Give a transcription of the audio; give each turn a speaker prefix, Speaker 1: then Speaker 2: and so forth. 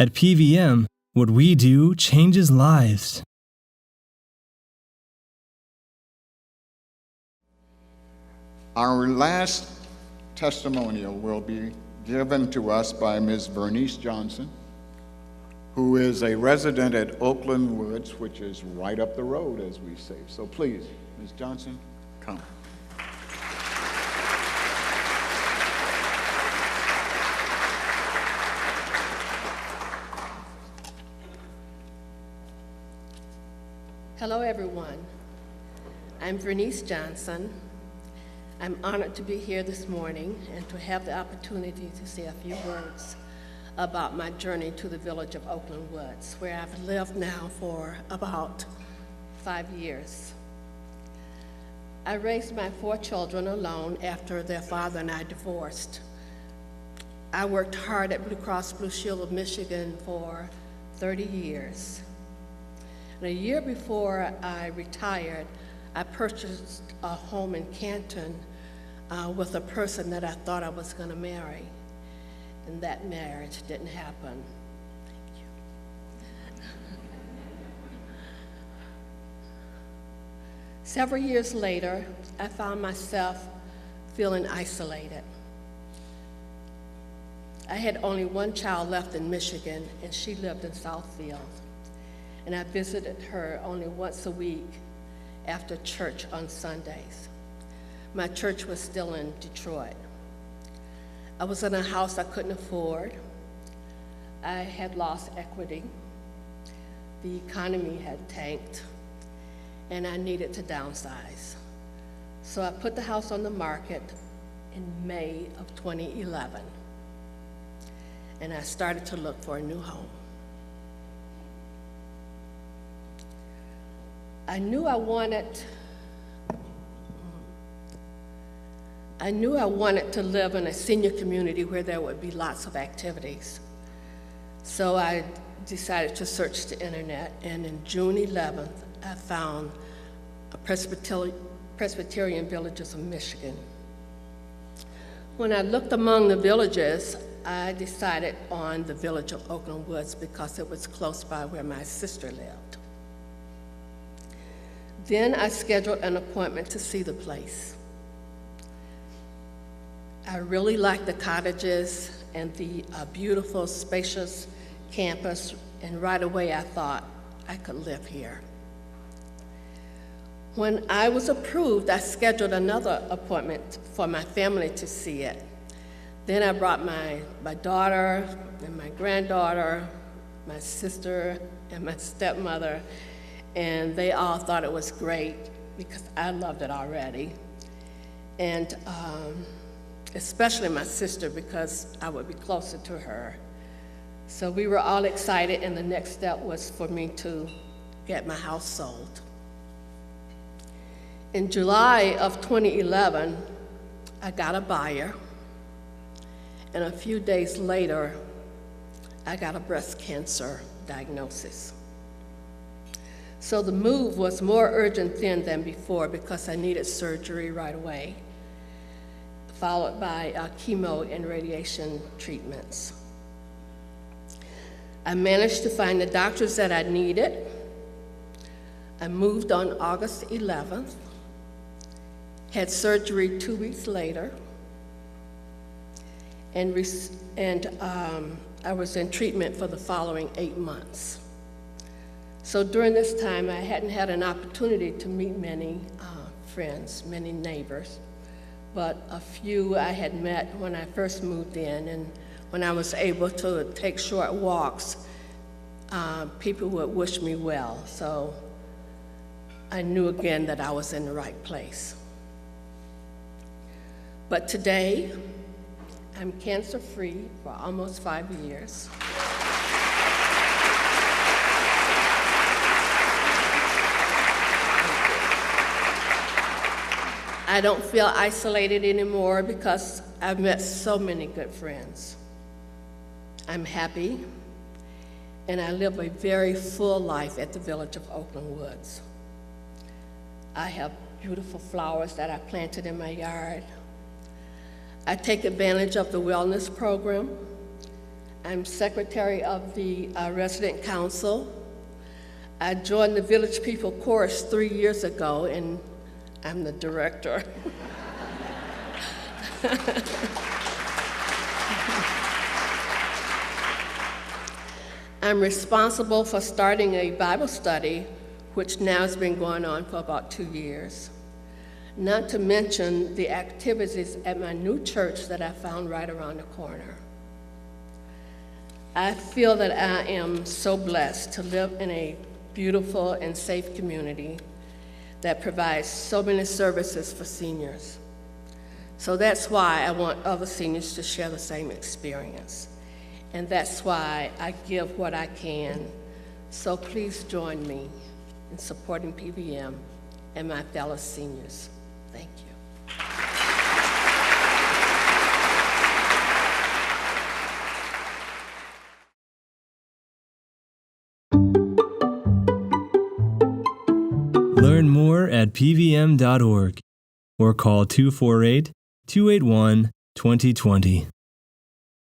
Speaker 1: At PVM, what we do changes lives.
Speaker 2: Our last testimonial will be given to us by Ms. Vernice Johnson, who is a resident at Oakland Woods, which is right up the road, as we say. So please, Ms. Johnson, come.
Speaker 3: Hello, everyone. I'm Vernice Johnson. I'm honored to be here this morning and to have the opportunity to say a few words about my journey to the village of Oakland Woods, where I've lived now for about 5 years. I raised my 4 children alone after their father and I divorced. I worked hard at Blue Cross Blue Shield of Michigan for 30 years. And a year before I retired, I purchased a home in Canton with a person that I thought I was going to marry. And that marriage didn't happen. Thank you. Several years later, I found myself feeling isolated. I had only one child left in Michigan, and she lived in Southfield. And I visited her only once a week after church on Sundays. My church was still in Detroit. I was in a house I couldn't afford. I had lost equity. The economy had tanked, and I needed to downsize. So I put the house on the market in May of 2011, and I started to look for a new home. I knew I wanted to live in a senior community where there would be lots of activities. So I decided to search the internet, and in June 11th, I found a Presbyterian Villages of Michigan. When I looked among the villages, I decided on the village of Oakland Woods because it was close by where my sister lived. Then I scheduled an appointment to see the place. I really liked the cottages and the beautiful, spacious campus, and right away I thought I could live here. When I was approved, I scheduled another appointment for my family to see it. Then I brought my daughter and my granddaughter, my sister and my stepmother, and they all thought it was great because I loved it already. And especially my sister, because I would be closer to her. So we were all excited, and the next step was for me to get my house sold. In July of 2011, I got a buyer, and a few days later, I got a breast cancer diagnosis. So the move was more urgent then than before because I needed surgery right away, followed by chemo and radiation treatments. I managed to find the doctors that I needed. I moved on August 11th, had surgery 2 weeks later, and I was in treatment for the following 8 months. So during this time, I hadn't had an opportunity to meet many friends, many neighbors, but a few I had met when I first moved in, and when I was able to take short walks, people would wish me well. So I knew again that I was in the right place. But today, I'm cancer-free for almost 5 years. I don't feel isolated anymore because I've met so many good friends. I'm happy, and I live a very full life at the village of Oakland Woods. I have beautiful flowers that I planted in my yard. I take advantage of the wellness program. I'm secretary of the resident council. I joined the Village People Chorus 3 years ago, and I'm the director. I'm responsible for starting a Bible study, which now has been going on for about 2 years. Not to mention the activities at my new church that I found right around the corner. I feel that I am so blessed to live in a beautiful and safe community that provides so many services for seniors. So that's why I want other seniors to share the same experience. And that's why I give what I can. So please join me in supporting PVM and my fellow seniors. Thank you.
Speaker 1: Learn more at pvm.org or call 248-281-2020.